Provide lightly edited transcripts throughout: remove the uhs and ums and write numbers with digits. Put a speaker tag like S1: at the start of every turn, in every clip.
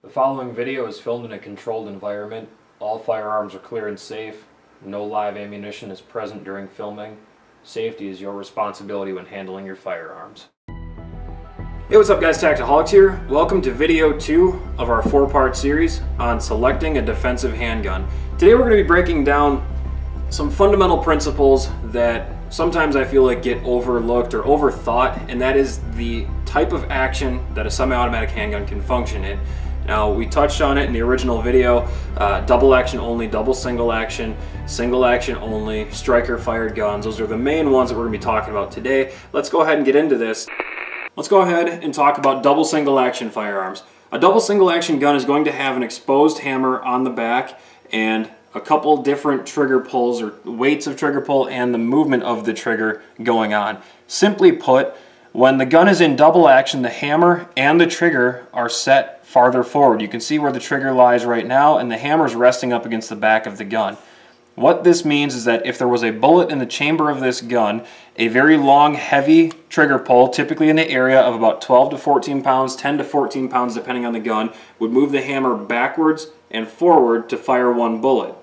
S1: The following video is filmed in a controlled environment. All firearms are clear and safe. No live ammunition is present during filming. Safety is your responsibility when handling your firearms. Hey, what's up guys, Tactiholics here. Welcome to video 2 of our 4-part series on selecting a defensive handgun. Today we're going to be breaking down some fundamental principles that sometimes I feel like get overlooked or overthought, and that is the type of action that a semi-automatic handgun can function in. Now, we touched on it in the original video, double action only, double single action only, striker fired guns. Those are the main ones that we're going to be talking about today. Let's go ahead and get into this. Let's go ahead and talk about double single action firearms. A double single action gun is going to have an exposed hammer on the back and a couple different trigger pulls or weights of trigger pull and the movement of the trigger going on. Simply put, when the gun is in double action, the hammer and the trigger are set farther forward. You can see where the trigger lies right now, and the hammer is resting up against the back of the gun. What this means is that if there was a bullet in the chamber of this gun, a very long, heavy trigger pull, typically in the area of about 12 to 14 pounds, 10 to 14 pounds depending on the gun, would move the hammer backwards and forward to fire one bullet.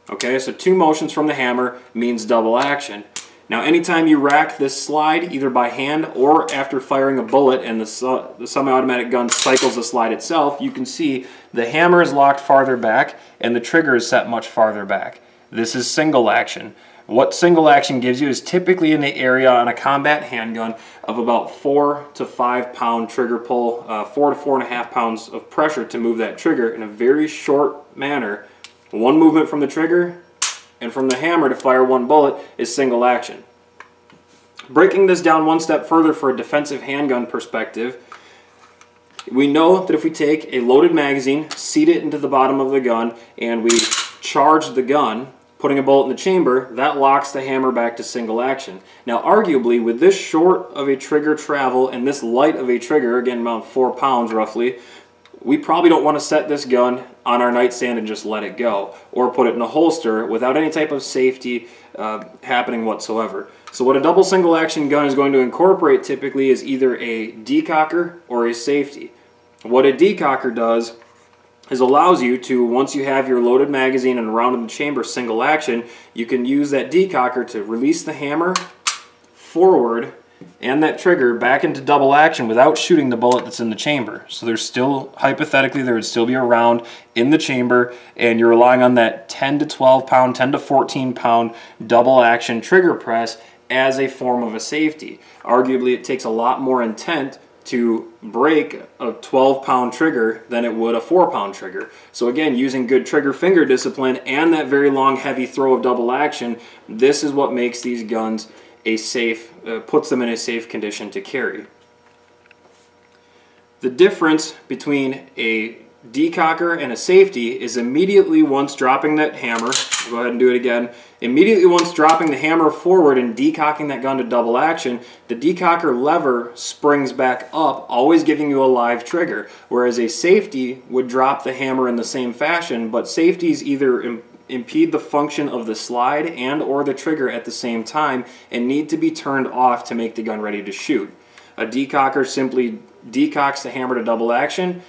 S1: Okay, so 2 motions from the hammer means double action. Now, anytime you rack this slide, either by hand or after firing a bullet and the semi-automatic gun cycles the slide itself, you can see the hammer is locked farther back and the trigger is set much farther back. This is single action. What single action gives you is typically in the area on a combat handgun of about 4 to 5 pound trigger pull, 4 to 4.5 pounds of pressure to move that trigger in a very short manner. One movement from the trigger and from the hammer to fire one bullet is single action. Breaking this down one step further for a defensive handgun perspective, we know that if we take a loaded magazine, seat it into the bottom of the gun, and we charge the gun, putting a bullet in the chamber, that locks the hammer back to single action. Now arguably, with this short of a trigger travel and this light of a trigger, again about 4 pounds roughly, we probably don't want to set this gun on our nightstand and just let it go, or put it in a holster without any type of safety happening whatsoever. So what a double single action gun is going to incorporate typically is either a decocker or a safety. What a decocker does is allows you to, once you have your loaded magazine and a round in the chamber single action, you can use that decocker to release the hammer forward and that trigger back into double action without shooting the bullet that's in the chamber. So there's still, hypothetically, there would still be a round in the chamber, and you're relying on that 10 to 12 pound, 10 to 14 pound double action trigger press as a form of a safety. Arguably, it takes a lot more intent to break a 12 pound trigger than it would a 4 pound trigger. So again, using good trigger finger discipline and that very long heavy throw of double action, this is what makes these guns a safe, puts them in a safe condition to carry. The difference between a decocker and a safety is immediately once dropping that hammer, I'll go ahead and do it again, immediately once dropping the hammer forward and decocking that gun to double action, the decocker lever springs back up, always giving you a live trigger, whereas a safety would drop the hammer in the same fashion, but safeties either impede the function of the slide and or the trigger at the same time and need to be turned off to make the gun ready to shoot. A decocker simply decocks the hammer to double action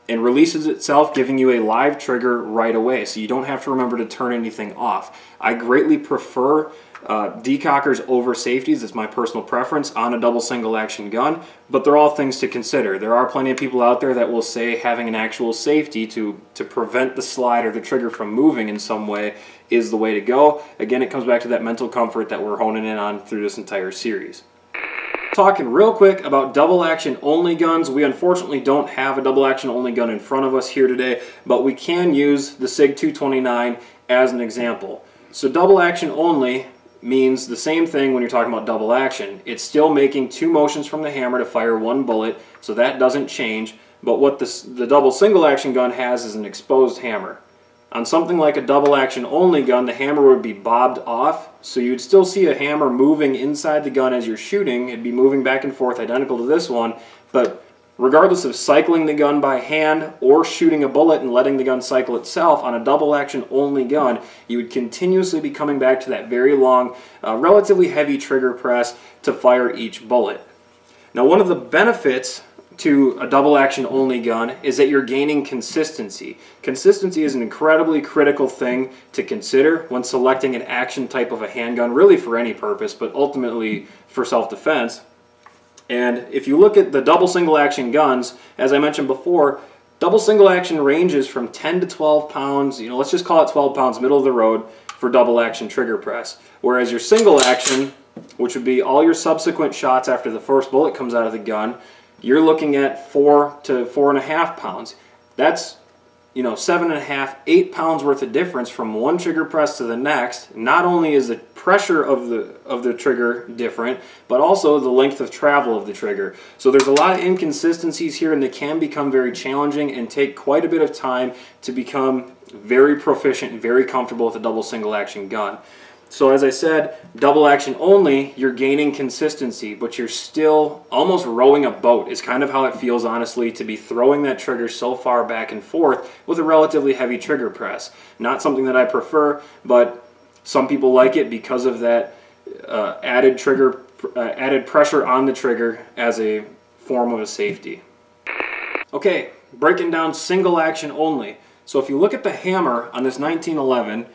S1: and releases itself, giving you a live trigger right away, so you don't have to remember to turn anything off. I greatly prefer decockers over safeties. It's my personal preference on a double single action gun, but they're all things to consider. There are plenty of people out there that will say having an actual safety to prevent the slide or the trigger from moving in some way is the way to go. Again, it comes back to that mental comfort that we're honing in on through this entire series. Talking real quick about double action only guns. We unfortunately don't have a double action only gun in front of us here today, but we can use the SIG 229 as an example. So double action only means the same thing when you're talking about double action. It's still making 2 motions from the hammer to fire 1 bullet, so that doesn't change, but what the double single action gun has is an exposed hammer. On something like a double action only gun, the hammer would be bobbed off, so you'd still see a hammer moving inside the gun as you're shooting. It'd be moving back and forth, identical to this one, but regardless of cycling the gun by hand or shooting a bullet and letting the gun cycle itself, on a double action only gun, you would continuously be coming back to that very long, relatively heavy trigger press to fire each bullet. Now, one of the benefits to a double action only gun is that you're gaining consistency. Consistency is an incredibly critical thing to consider when selecting an action type of a handgun, really for any purpose, but ultimately for self-defense. And if you look at the double single action guns, as I mentioned before, double single action ranges from 10 to 12 pounds, let's just call it 12 pounds, middle of the road for double action trigger press. Whereas your single action, which would be all your subsequent shots after the first bullet comes out of the gun, you're looking at 4 to 4.5 pounds. That's 7.5, 8 pounds worth of difference from one trigger press to the next. Not only is the pressure of the trigger different, but also the length of travel of the trigger. So there's a lot of inconsistencies here, and they can become very challenging and take quite a bit of time to become very proficient and very comfortable with a double single action gun. So as I said, double action only, you're gaining consistency, but you're still almost rowing a boat is kind of how it feels, honestly, to be throwing that trigger so far back and forth with a relatively heavy trigger press. Not something that I prefer, but some people like it because of that added pressure on the trigger as a form of a safety. Okay, breaking down single action only. So if you look at the hammer on this 1911,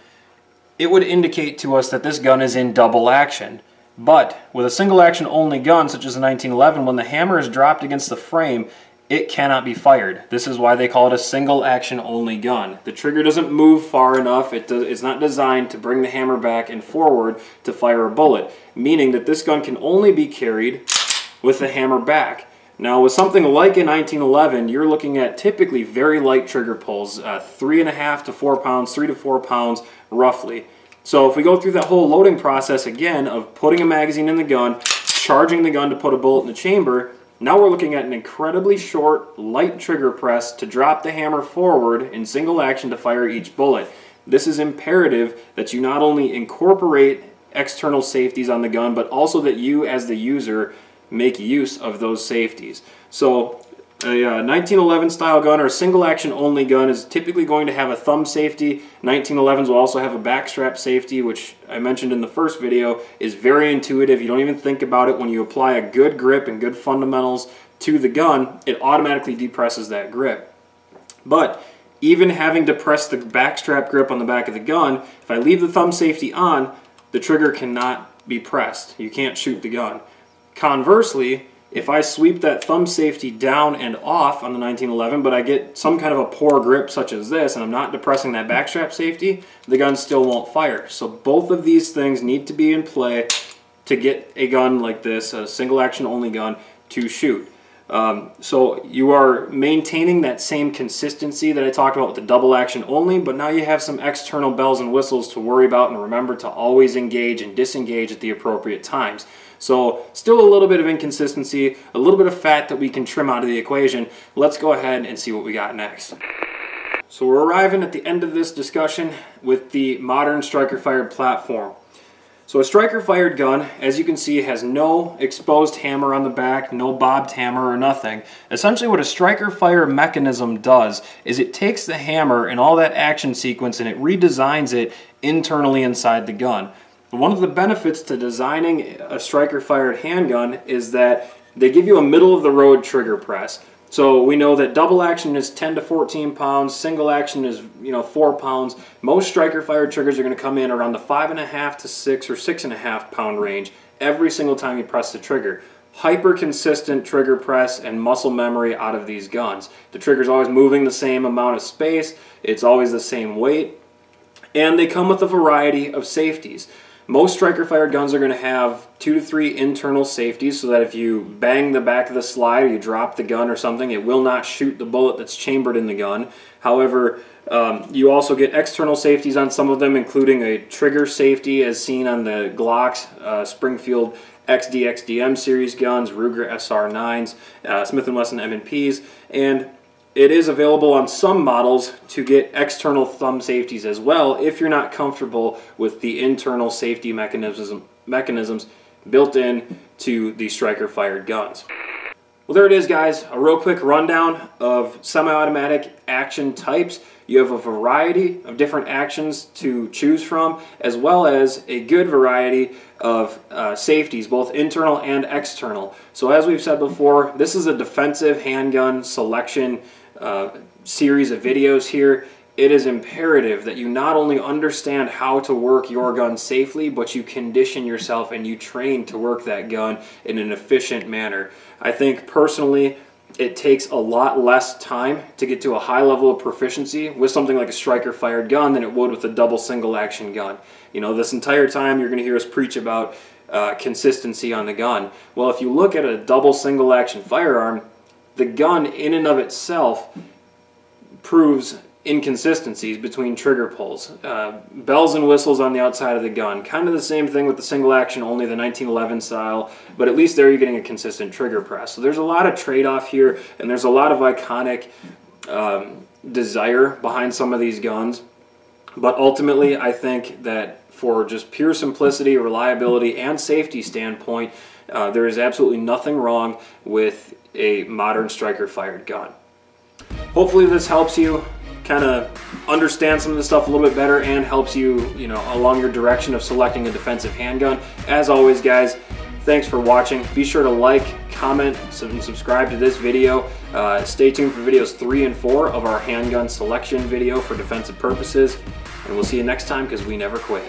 S1: it would indicate to us that this gun is in double action. But with a single action only gun, such as the 1911, when the hammer is dropped against the frame, it cannot be fired. This is why they call it a single action only gun. The trigger doesn't move far enough. It's not designed to bring the hammer back and forward to fire a bullet, meaning that this gun can only be carried with the hammer back. Now with something like a 1911, you're looking at typically very light trigger pulls, 3.5 to 4 pounds, 3 to 4 pounds roughly. So if we go through that whole loading process again of putting a magazine in the gun, charging the gun to put a bullet in the chamber, now we're looking at an incredibly short, light trigger press to drop the hammer forward in single action to fire each bullet. This is imperative that you not only incorporate external safeties on the gun, but also that you as the user make use of those safeties. So a 1911 style gun or a single action only gun is typically going to have a thumb safety. 1911s will also have a backstrap safety, which I mentioned in the first video is very intuitive. You don't even think about it. When you apply a good grip and good fundamentals to the gun, it automatically depresses that grip. But even having to press the backstrap grip on the back of the gun, if I leave the thumb safety on, the trigger cannot be pressed. You can't shoot the gun. Conversely, if I sweep that thumb safety down and off on the 1911, but I get some kind of a poor grip such as this, and I'm not depressing that backstrap safety, the gun still won't fire. So both of these things need to be in play to get a gun like this, a single action only gun, to shoot. So you are maintaining that same consistency that I talked about with the double action only, but now you have some external bells and whistles to worry about, and remember to always engage and disengage at the appropriate times. So still a little bit of inconsistency, a little bit of fat that we can trim out of the equation. Let's go ahead and see what we got next. So we're arriving at the end of this discussion with the modern striker-fired platform. So a striker-fired gun, as you can see, has no exposed hammer on the back, no bobbed hammer or nothing. Essentially what a striker-fire mechanism does is it takes the hammer and all that action sequence and it redesigns it internally inside the gun. One of the benefits to designing a striker-fired handgun is that they give you a middle-of-the-road trigger press. So we know that double action is 10 to 14 pounds, single action is 4 pounds. Most striker-fired triggers are going to come in around the 5.5 to 6 or 6.5 pound range every single time you press the trigger. Hyper-consistent trigger press and muscle memory out of these guns. The trigger's always moving the same amount of space, it's always the same weight, and they come with a variety of safeties. Most striker-fired guns are going to have 2 to 3 internal safeties so that if you bang the back of the slide or you drop the gun or something, it will not shoot the bullet that's chambered in the gun. However, you also get external safeties on some of them, including a trigger safety as seen on the Glocks, Springfield XD/XDM series guns, Ruger SR9s, Smith & Wesson M&Ps, and it is available on some models to get external thumb safeties as well if you're not comfortable with the internal safety mechanisms built in to the striker-fired guns. Well, there it is, guys. A real quick rundown of semi-automatic action types. You have a variety of different actions to choose from, as well as a good variety of safeties, both internal and external. So as we've said before, this is a defensive handgun selection series of videos here. It is imperative that you not only understand how to work your gun safely, but you condition yourself and you train to work that gun in an efficient manner. I think personally, it takes a lot less time to get to a high level of proficiency with something like a striker fired gun than it would with a double single action gun. You know, this entire time you're going to hear us preach about consistency on the gun. Well, if you look at a double single action firearm, the gun in and of itself proves inconsistencies between trigger pulls, bells and whistles on the outside of the gun. Kind of the same thing with the single action, only the 1911 style, but at least there you're getting a consistent trigger press. So there's a lot of trade-off here, and there's a lot of iconic desire behind some of these guns. But ultimately, I think that for just pure simplicity, reliability, and safety standpoint, there is absolutely nothing wrong with a modern striker fired gun. Hopefully this helps you kind of understand some of the stuff a little bit better and helps you, along your direction of selecting a defensive handgun. As always, guys, thanks for watching. Be sure to like, comment, and subscribe to this video. Stay tuned for videos 3 and 4 of our handgun selection video for defensive purposes. And we'll see you next time, because we never quit.